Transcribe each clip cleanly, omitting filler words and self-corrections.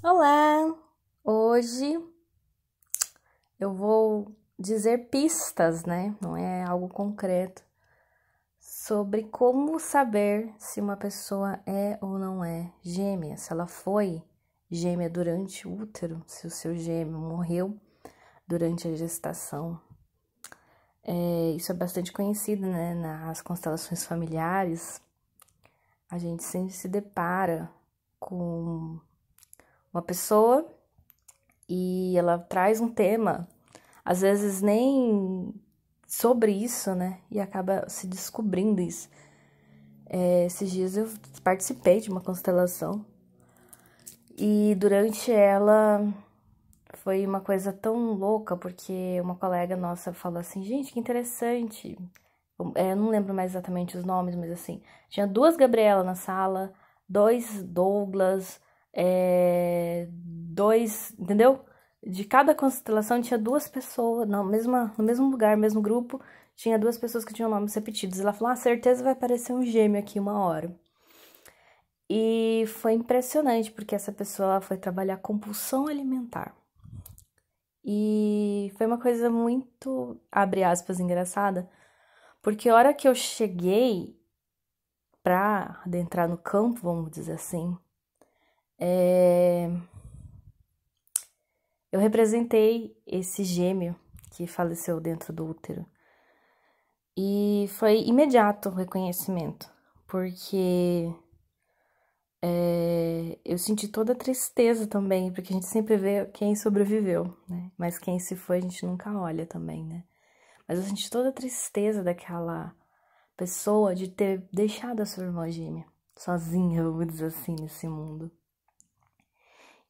Olá! Hoje eu vou dizer pistas, né? Não é algo concreto, sobre como saber se uma pessoa é ou não é gêmea, se ela foi gêmea durante o útero, se o seu gêmeo morreu durante a gestação. Isso é bastante conhecido, né? Nas constelações familiares, a gente sempre se depara com uma pessoa e ela traz um tema, às vezes nem sobre isso, né? E acaba se descobrindo isso. Esses dias eu participei de uma constelação e durante ela foi uma coisa tão louca, porque uma colega nossa falou assim, gente, que interessante. Eu não lembro mais exatamente os nomes, mas assim, tinha duas Gabriela na sala, dois Douglas, dois, entendeu? De cada constelação tinha duas pessoas, no mesmo lugar, mesmo grupo, tinha duas pessoas que tinham nomes repetidos. Ela falou, certeza vai aparecer um gêmeo aqui uma hora. E foi impressionante, porque essa pessoa ela foi trabalhar compulsão alimentar. E foi uma coisa muito, abre aspas, engraçada, porque a hora que eu cheguei pra adentrar no campo, vamos dizer assim, eu representei esse gêmeo que faleceu dentro do útero. E foi imediato o reconhecimento, porque eu senti toda a tristeza também, porque a gente sempre vê quem sobreviveu, né? Mas quem se foi a gente nunca olha também, né? Mas eu senti toda a tristeza daquela pessoa de ter deixado a sua irmã gêmea sozinha, vamos dizer assim, nesse mundo.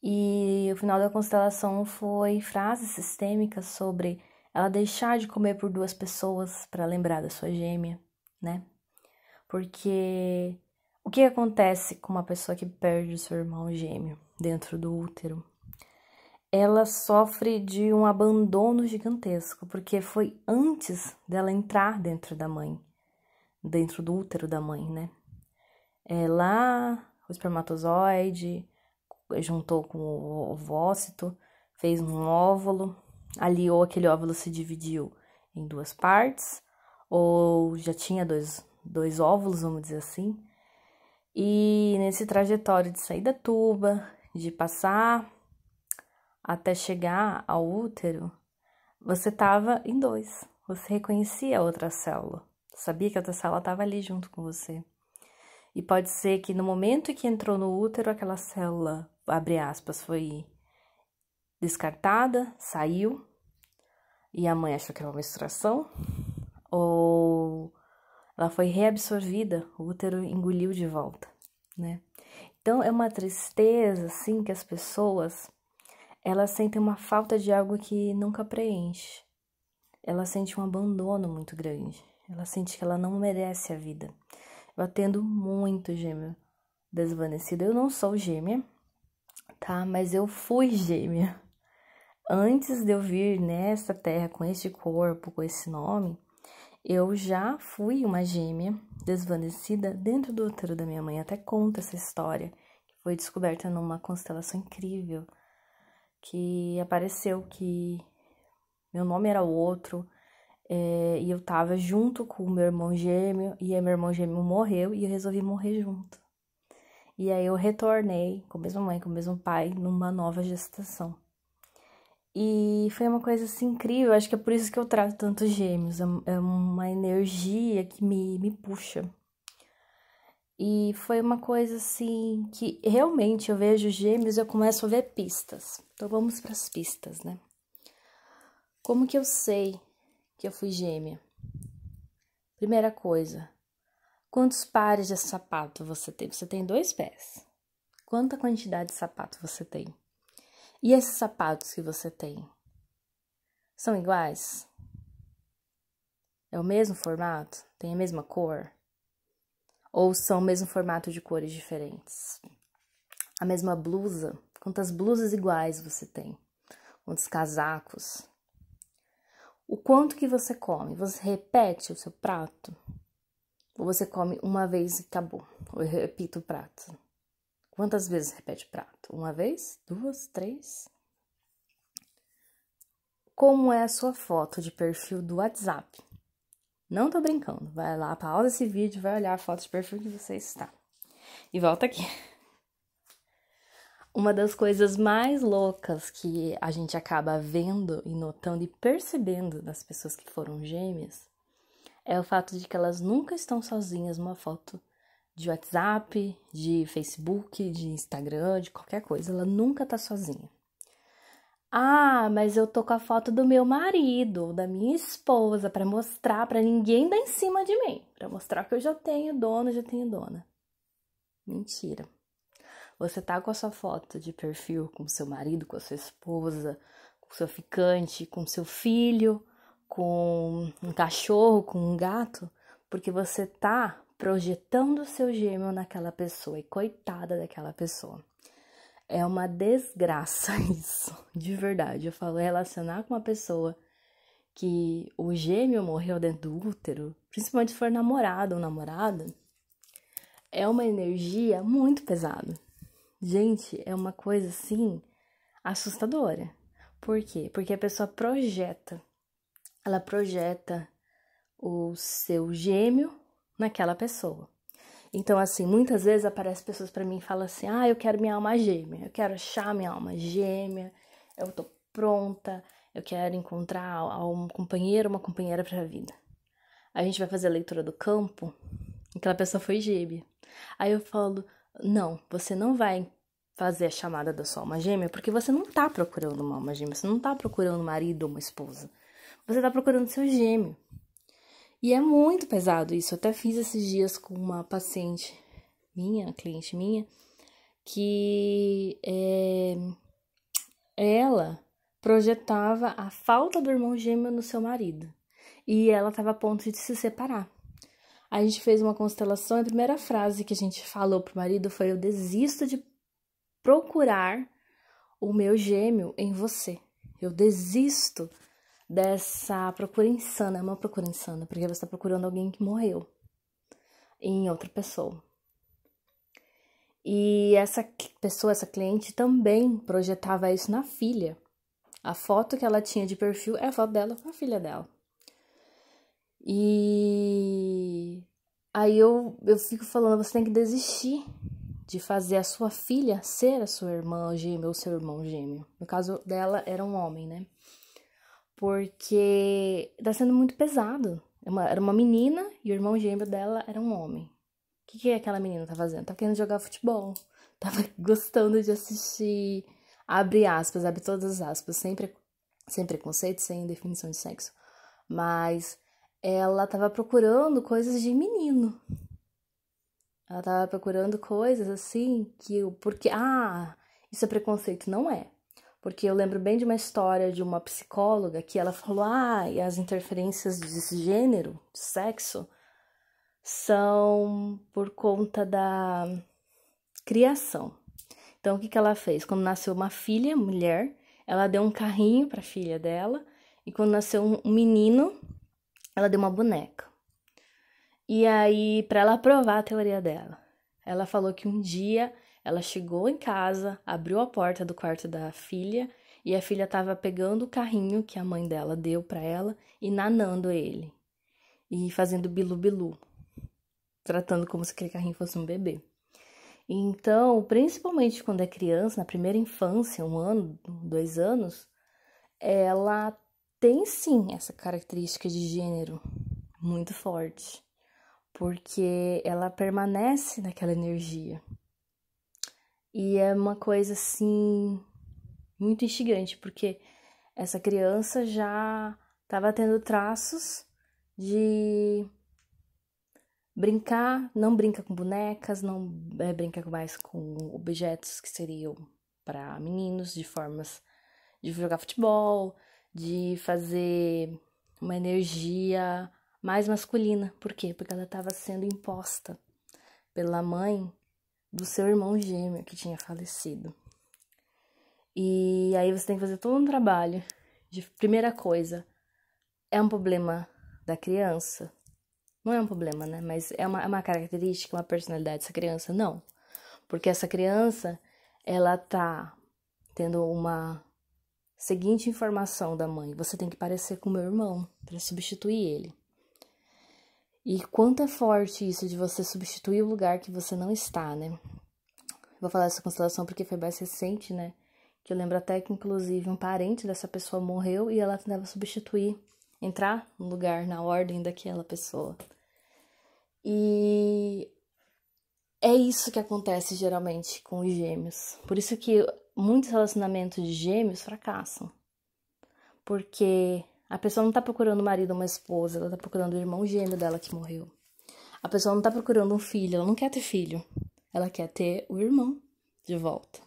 E o final da constelação foi frases sistêmicas sobre ela deixar de comer por duas pessoas para lembrar da sua gêmea, né? Porque o que acontece com uma pessoa que perde o seu irmão gêmeo dentro do útero? Ela sofre de um abandono gigantesco, porque foi antes dela entrar dentro da mãe, dentro do útero da mãe, né? Lá, o espermatozoide juntou com o ovócito, fez um óvulo, aliou, aquele óvulo se dividiu em duas partes, ou já tinha dois óvulos, vamos dizer assim, e nesse trajetório de sair da tuba, de passar até chegar ao útero, você estava em dois, você reconhecia a outra célula, sabia que a outra célula estava ali junto com você. E pode ser que no momento que entrou no útero, aquela célula, abre aspas, foi descartada, saiu, e a mãe achou que era uma menstruação, ou ela foi reabsorvida, o útero engoliu de volta, né? Então, é uma tristeza, assim, que as pessoas, elas sentem uma falta de algo que nunca preenche. Ela sente um abandono muito grande. Ela sente que ela não merece a vida. Eu atendo muito gêmeo desvanecido. Eu não sou gêmea, tá? Mas eu fui gêmea. Antes de eu vir nessa terra com esse corpo, com esse nome, eu já fui uma gêmea desvanecida dentro do útero da minha mãe. Até conta essa história, que foi descoberta numa constelação incrível, que apareceu que meu nome era outro, e eu tava junto com o meu irmão gêmeo, e aí meu irmão gêmeo morreu, e eu resolvi morrer junto. E aí eu retornei com a mesma mãe, com o mesmo pai, numa nova gestação. E foi uma coisa assim incrível, acho que é por isso que eu trato tanto gêmeos, é uma energia que me puxa. E foi uma coisa assim que realmente eu vejo gêmeos e eu começo a ver pistas. Então vamos para as pistas, né? Como que eu sei que eu fui gêmea? Primeira coisa, quantos pares de sapato você tem? Você tem 2 pés. Quanta quantidade de sapato você tem? E esses sapatos que você tem? São iguais? É o mesmo formato? Tem a mesma cor? Ou são o mesmo formato de cores diferentes? A mesma blusa? Quantas blusas iguais você tem? Quantos casacos? O quanto que você come? Você repete o seu prato? Ou você come uma vez e acabou? Ou eu repito o prato? Quantas vezes repete o prato? Uma vez? Duas? Três? Como é a sua foto de perfil do WhatsApp? Não tô brincando. Vai lá, pausa esse vídeo, vai olhar a foto de perfil que você está. E volta aqui. Uma das coisas mais loucas que a gente acaba vendo e notando e percebendo das pessoas que foram gêmeas é o fato de que elas nunca estão sozinhas numa foto de WhatsApp, de Facebook, de Instagram, de qualquer coisa. Ela nunca tá sozinha. Ah, mas eu tô com a foto do meu marido, da minha esposa, pra mostrar pra ninguém dar em cima de mim. Pra mostrar que eu já tenho dono, já tenho dona. Mentira. Você tá com a sua foto de perfil com seu marido, com a sua esposa, com seu ficante, com seu filho, com um cachorro, com um gato, porque você tá projetando o seu gêmeo naquela pessoa e coitada daquela pessoa. É uma desgraça isso, de verdade. Eu falo, relacionar com uma pessoa que o gêmeo morreu dentro do útero, principalmente se for namorado ou namorada, é uma energia muito pesada. Gente, é uma coisa assim assustadora. Por quê? Porque a pessoa ela projeta o seu gêmeo naquela pessoa. Então, assim, muitas vezes aparecem pessoas pra mim e falam assim: ah, eu quero minha alma gêmea, eu quero achar minha alma gêmea, eu tô pronta, eu quero encontrar um companheiro, uma companheira pra vida. A gente vai fazer a leitura do campo, aquela pessoa foi gêmea. Aí eu falo: não, você não vai fazer a chamada da sua alma gêmea, porque você não tá procurando uma alma gêmea, você não tá procurando um marido ou uma esposa, você tá procurando seu gêmeo. E é muito pesado isso. Eu até fiz esses dias com uma paciente minha, cliente minha, que ela projetava a falta do irmão gêmeo no seu marido. E ela estava a ponto de se separar. A gente fez uma constelação e a primeira frase que a gente falou pro marido foi: eu desisto de procurar o meu gêmeo em você. Eu desisto dessa procura insana. É uma procura insana, porque você está procurando alguém que morreu em outra pessoa. E essa pessoa, essa cliente, também projetava isso na filha. A foto que ela tinha de perfil é a foto dela com a filha dela. E aí eu fico falando, você tem que desistir de fazer a sua filha ser a sua irmã gêmea ou seu irmão gêmeo. No caso dela, era um homem, né? Porque tá sendo muito pesado. Era uma menina e o irmão gêmeo dela era um homem. O que aquela menina tá fazendo? Tá querendo jogar futebol. Tava gostando de assistir, abre aspas, abre todas as aspas, sem preconceito, sem definição de sexo. Mas ela tava procurando coisas de menino. Ela tava procurando coisas assim porque isso é preconceito, não é. Porque eu lembro bem de uma história de uma psicóloga que ela falou: e as interferências de gênero, de sexo, são por conta da criação. Então, o que ela fez? Quando nasceu uma filha, mulher, ela deu um carrinho para a filha dela. E quando nasceu um menino, ela deu uma boneca. E aí, para ela provar a teoria dela, ela falou que um dia ela chegou em casa, abriu a porta do quarto da filha e a filha estava pegando o carrinho que a mãe dela deu para ela e nanando ele. E fazendo bilu-bilu, tratando como se aquele carrinho fosse um bebê. Então, principalmente quando é criança, na primeira infância, 1 ano, 2 anos, ela tem sim essa característica de gênero muito forte, porque ela permanece naquela energia. E é uma coisa assim muito instigante, porque essa criança já estava tendo traços de brincar, não brinca com bonecas, não brinca mais com objetos que seriam para meninos, de formas de jogar futebol, de fazer uma energia mais masculina. Por quê? Porque ela estava sendo imposta pela mãe do seu irmão gêmeo que tinha falecido. E aí você tem que fazer todo um trabalho de primeira coisa. É um problema da criança? Não é um problema, né? Mas é uma característica, uma personalidade dessa criança? Não. Porque essa criança, ela tá tendo uma seguinte informação da mãe: você tem que parecer com meu irmão para substituir ele. E quanto é forte isso de você substituir o lugar que você não está, né? Vou falar dessa constelação porque foi mais recente, né? Que eu lembro até que, inclusive, um parente dessa pessoa morreu e ela tentava substituir, entrar no lugar, na ordem daquela pessoa. E é isso que acontece geralmente com os gêmeos. Por isso que muitos relacionamentos de gêmeos fracassam. Porque a pessoa não tá procurando um marido ou uma esposa, ela tá procurando o irmão gêmeo dela que morreu. A pessoa não tá procurando um filho, ela não quer ter filho. Ela quer ter o irmão de volta.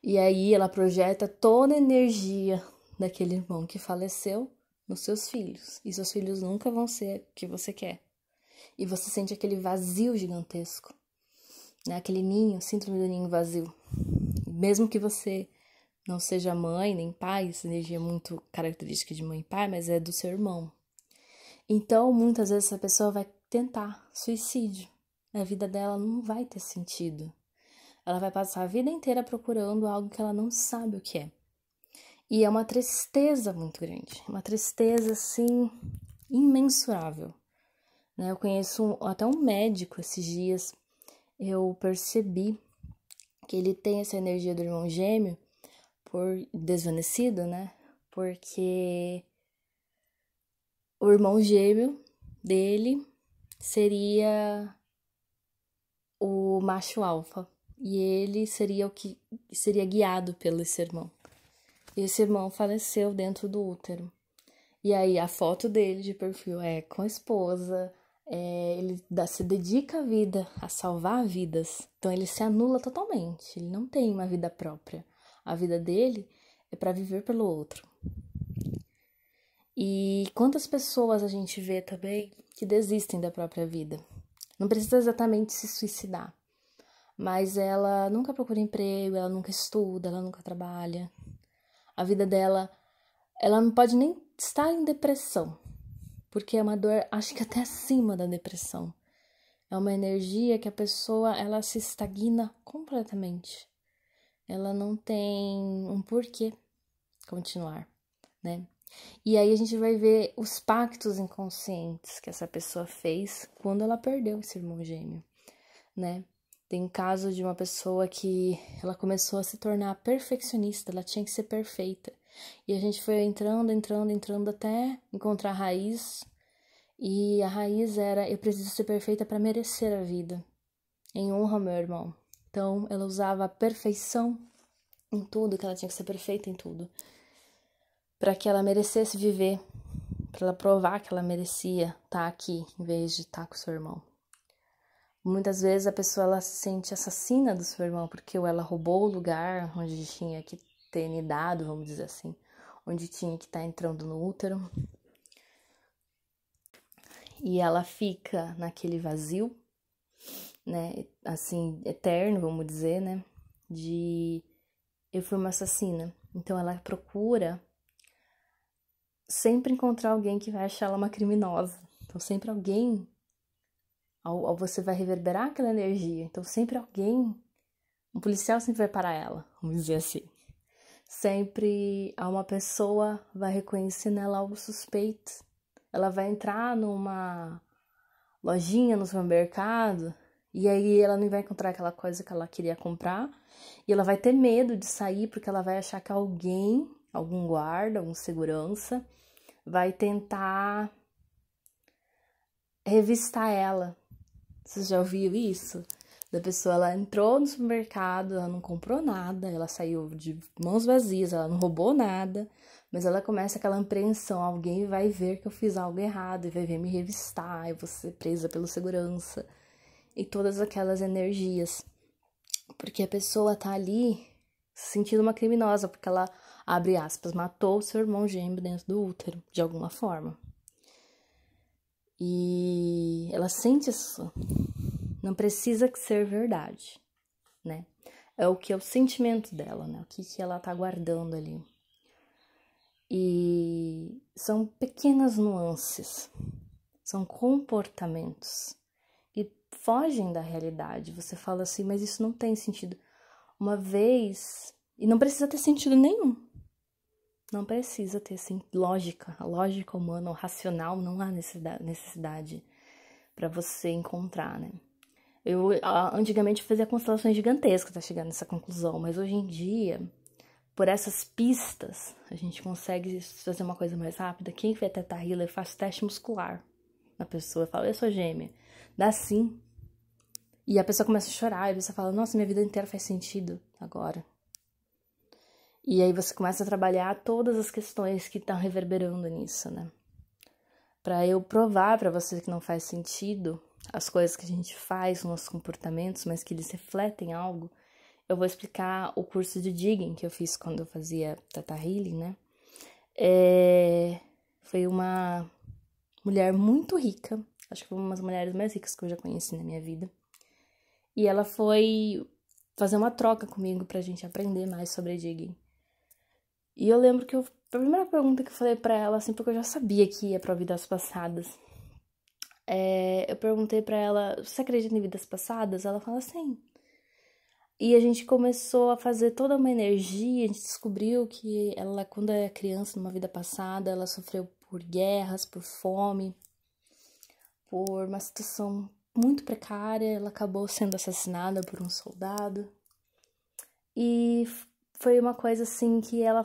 E aí ela projeta toda a energia daquele irmão que faleceu nos seus filhos. E seus filhos nunca vão ser o que você quer. E você sente aquele vazio gigantesco, né? Aquele ninho, síndrome do ninho vazio. Mesmo que você não seja mãe nem pai, essa energia é muito característica de mãe e pai, mas é do seu irmão. Então, muitas vezes essa pessoa vai tentar suicídio. A vida dela não vai ter sentido. Ela vai passar a vida inteira procurando algo que ela não sabe o que é. E é uma tristeza muito grande. Uma tristeza, assim, imensurável. Né? Eu conheço até um médico esses dias. Eu percebi que ele tem essa energia do irmão gêmeo por desvanecido, né? Porque o irmão gêmeo dele seria o macho alfa. E ele seria o que seria guiado pelo esse irmão. E esse irmão faleceu dentro do útero. E aí a foto dele de perfil é com a esposa. Ele se dedica a vida, a salvar vidas. Então ele se anula totalmente. Ele não tem uma vida própria. A vida dele é para viver pelo outro. E quantas pessoas a gente vê também que desistem da própria vida? Não precisa exatamente se suicidar. Mas ela nunca procura emprego, ela nunca estuda, ela nunca trabalha. A vida dela, ela não pode nem estar em depressão, porque é uma dor, acho que até acima da depressão. É uma energia que a pessoa, ela se estagna completamente. Ela não tem um porquê continuar, né? E aí a gente vai ver os pactos inconscientes que essa pessoa fez quando ela perdeu esse irmão gêmeo, né? Tem caso de uma pessoa que ela começou a se tornar perfeccionista, ela tinha que ser perfeita. E a gente foi entrando até encontrar a raiz. E a raiz era: eu preciso ser perfeita para merecer a vida, em honra ao meu irmão. Então ela usava a perfeição em tudo, que ela tinha que ser perfeita em tudo, para que ela merecesse viver, para ela provar que ela merecia estar aqui, em vez de estar com seu irmão. Muitas vezes a pessoa ela se sente assassina do seu irmão, porque ela roubou o lugar onde tinha que ter nidado, vamos dizer assim, onde tinha que estar entrando no útero. E ela fica naquele vazio, né, assim, eterno, vamos dizer, né, de eu fui uma assassina. Então ela procura sempre encontrar alguém que vai achar ela uma criminosa. Então sempre alguém, ao você vai reverberar aquela energia, então sempre alguém, um policial sempre vai parar ela, vamos dizer assim. Sempre uma pessoa vai reconhecer nela algo suspeito. Ela vai entrar numa lojinha no supermercado e aí ela não vai encontrar aquela coisa que ela queria comprar e ela vai ter medo de sair porque ela vai achar que alguém, algum guarda, algum segurança, vai tentar revistar ela. Você já ouviu isso? Da pessoa, ela entrou no supermercado, ela não comprou nada, ela saiu de mãos vazias, ela não roubou nada, mas ela começa aquela apreensão: alguém vai ver que eu fiz algo errado e vai ver me revistar, eu vou ser presa pelo segurança. E todas aquelas energias. Porque a pessoa tá ali se sentindo uma criminosa, porque ela, abre aspas, matou seu irmão gêmeo dentro do útero, de alguma forma. E ela sente isso. Não precisa ser verdade, né? É o que é o sentimento dela, né? O que ela tá guardando ali. E são pequenas nuances, são comportamentos que fogem da realidade. Você fala assim, mas isso não tem sentido. Uma vez, e não precisa ter sentido nenhum. Não precisa ter lógica. A lógica humana, o racional, não há necessidade para você encontrar, né? Eu antigamente fazia constelações gigantescas para chegar nessa conclusão, mas hoje em dia, por essas pistas, a gente consegue fazer uma coisa mais rápida. Quem vê Teta Healer faz teste muscular na pessoa, fala, eu sou gêmea. Dá sim. E a pessoa começa a chorar, e você fala, nossa, minha vida inteira faz sentido agora. E aí você começa a trabalhar todas as questões que estão reverberando nisso, né? Pra eu provar pra você que não faz sentido as coisas que a gente faz, os nossos comportamentos, mas que eles refletem algo, eu vou explicar o curso de Digging que eu fiz quando eu fazia Theta Healing, né? Foi uma mulher muito rica, acho que foi uma das mulheres mais ricas que eu já conheci na minha vida. E ela foi fazer uma troca comigo pra gente aprender mais sobre Digging. E eu lembro que a primeira pergunta que eu falei pra ela, assim, porque eu já sabia que ia pra vidas passadas, eu perguntei pra ela, você acredita em vidas passadas? Ela fala, sim. E a gente começou a fazer toda uma energia, a gente descobriu que ela, quando era criança, numa vida passada, ela sofreu por guerras, por fome, por uma situação muito precária, ela acabou sendo assassinada por um soldado. E foi uma coisa assim que a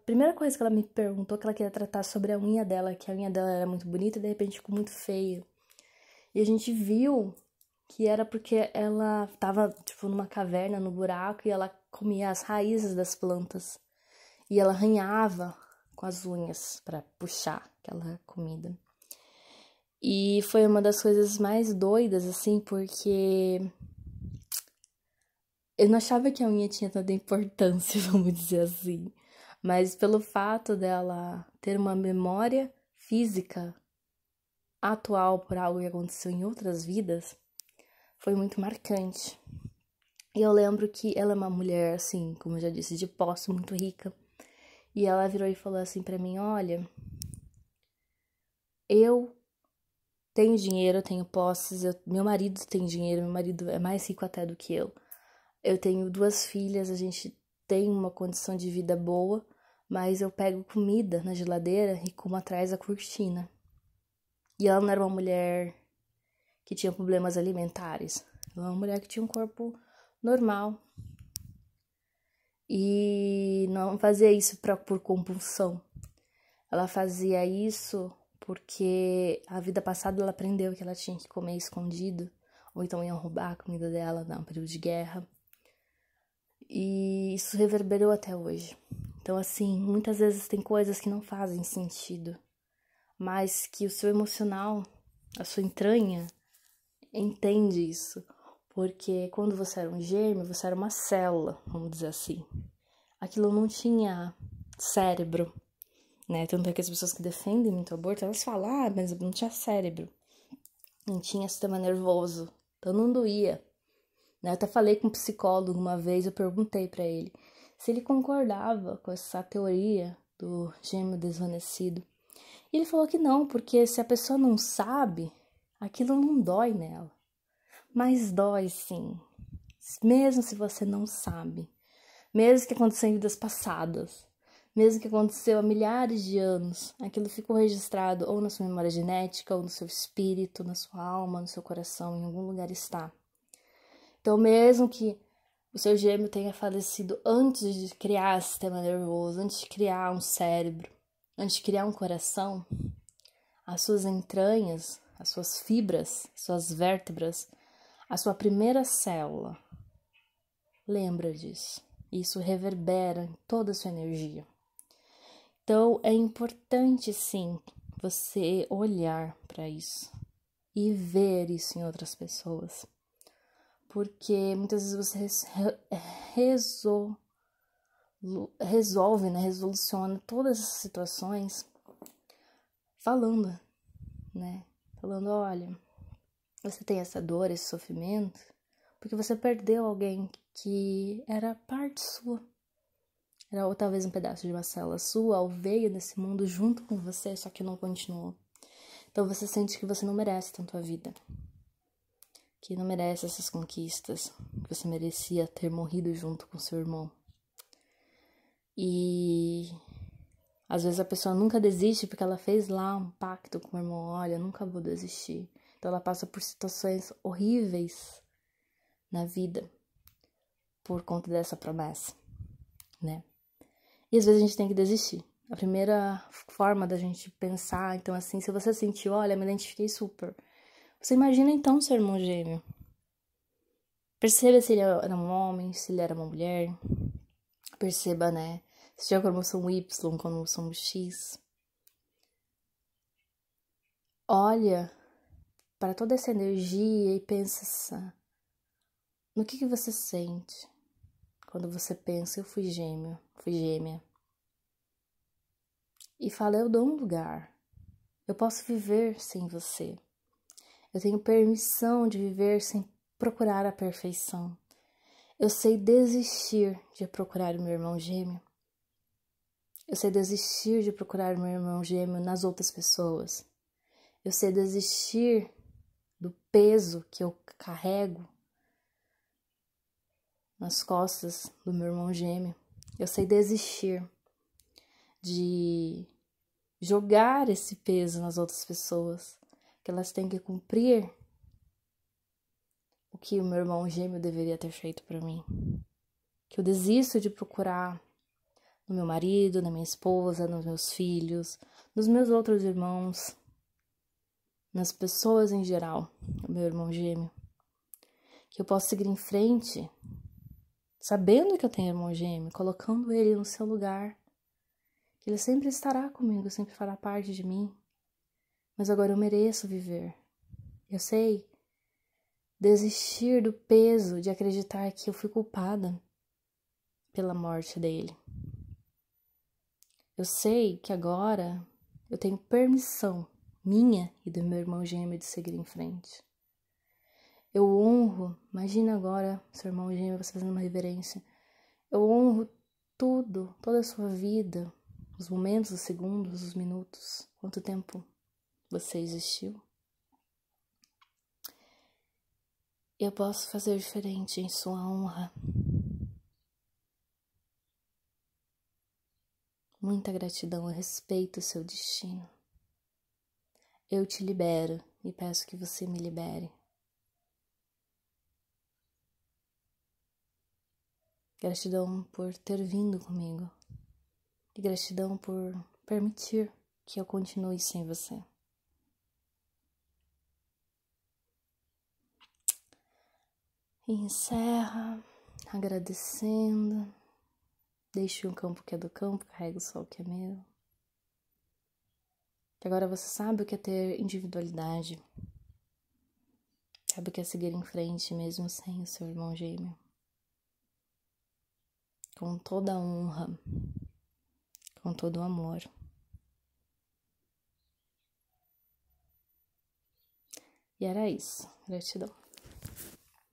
primeira coisa que ela me perguntou, que ela queria tratar sobre a unha dela, que a unha dela era muito bonita e de repente ficou muito feia. E a gente viu que era porque ela tava, tipo, numa caverna, no buraco, e ela comia as raízes das plantas. E ela arranhava com as unhas para puxar aquela comida. E foi uma das coisas mais doidas, assim, porque eu não achava que a unha tinha tanta importância, vamos dizer assim. Mas pelo fato dela ter uma memória física atual por algo que aconteceu em outras vidas, foi muito marcante. E eu lembro que ela é uma mulher, assim, como eu já disse, de posse, muito rica. E ela virou e falou assim pra mim, olha, eu tenho dinheiro, eu tenho posses, meu marido tem dinheiro, meu marido é mais rico até do que eu. Eu tenho 2 filhas, a gente tem uma condição de vida boa, mas eu pego comida na geladeira e como atrás da cortina. E ela não era uma mulher que tinha problemas alimentares. Ela era uma mulher que tinha um corpo normal. E não fazia isso por compulsão. Ela fazia isso porque a vida passada ela aprendeu que ela tinha que comer escondido, ou então iam roubar a comida dela num período de guerra. E isso reverberou até hoje. Então, assim, muitas vezes tem coisas que não fazem sentido, mas que o seu emocional, a sua entranha, entende isso. Porque quando você era um gêmeo, você era uma célula, vamos dizer assim. Aquilo não tinha cérebro, né? Tanto é que as pessoas que defendem muito o aborto, elas falam, mas não tinha cérebro. Não tinha sistema nervoso. Então não doía. Eu até falei com um psicólogo uma vez, eu perguntei pra ele se ele concordava com essa teoria do gêmeo desvanecido. E ele falou que não, porque se a pessoa não sabe, aquilo não dói nela. Mas dói sim, mesmo se você não sabe. Mesmo que aconteceu em vidas passadas, mesmo que aconteceu há milhares de anos, aquilo ficou registrado ou na sua memória genética, ou no seu espírito, na sua alma, no seu coração, em algum lugar está. Então, mesmo que o seu gêmeo tenha falecido antes de criar sistema nervoso, antes de criar um cérebro, antes de criar um coração, as suas entranhas, as suas fibras, as suas vértebras, a sua primeira célula, lembra disso. Isso reverbera em toda a sua energia. Então, é importante, sim, você olhar para isso e ver isso em outras pessoas. Porque muitas vezes você resolve, né, resoluciona todas essas situações falando, né? Falando, olha, você tem essa dor, esse sofrimento, porque você perdeu alguém que era parte sua. Era ou talvez um pedaço de uma célula sua, ou veio nesse mundo junto com você, só que não continuou. Então você sente que você não merece tanto a vida. que não merece essas conquistas, que você merecia ter morrido junto com seu irmão. E às vezes a pessoa nunca desiste porque ela fez lá um pacto com o irmão, olha, nunca vou desistir. Então ela passa por situações horríveis na vida por conta dessa promessa, né? E às vezes a gente tem que desistir. A primeira forma da gente pensar, então assim, se você sentiu, olha, me identifiquei super. Você imagina então seu irmão gêmeo. Perceba se ele era um homem, se ele era uma mulher. Perceba, né? Se tinha cromossomos Y, cromossomos X. Olha para toda essa energia e pensa no que você sente quando você pensa, eu fui gêmeo, fui gêmea. E fala, eu dou um lugar. Eu posso viver sem você. Eu tenho permissão de viver sem procurar a perfeição. Eu sei desistir de procurar o meu irmão gêmeo. Eu sei desistir de procurar o meu irmão gêmeo nas outras pessoas. Eu sei desistir do peso que eu carrego nas costas do meu irmão gêmeo. Eu sei desistir de jogar esse peso nas outras pessoas, que elas têm que cumprir o que o meu irmão gêmeo deveria ter feito para mim. Que eu desisto de procurar no meu marido, na minha esposa, nos meus filhos, nos meus outros irmãos, nas pessoas em geral, o meu irmão gêmeo. Que eu posso seguir em frente, sabendo que eu tenho irmão gêmeo, colocando ele no seu lugar. Que ele sempre estará comigo, sempre fará parte de mim. Mas agora eu mereço viver. Eu sei desistir do peso de acreditar que eu fui culpada pela morte dele. Eu sei que agora eu tenho permissão minha e do meu irmão gêmeo de seguir em frente. Eu honro, imagina agora seu irmão gêmeo, você fazendo uma reverência. Eu honro tudo, toda a sua vida, os momentos, os segundos, os minutos, quanto tempo você existiu. Eu posso fazer diferente em sua honra. Muita gratidão, eu respeito o seu destino. Eu te libero e peço que você me libere. Gratidão por ter vindo comigo. E gratidão por permitir que eu continue sem você. E encerra, agradecendo. Deixe o campo que é do campo, carrega o sol que é meu. Que agora você sabe o que é ter individualidade. Sabe o que é seguir em frente mesmo sem o seu irmão gêmeo. Com toda a honra, com todo o amor. E era isso. Gratidão.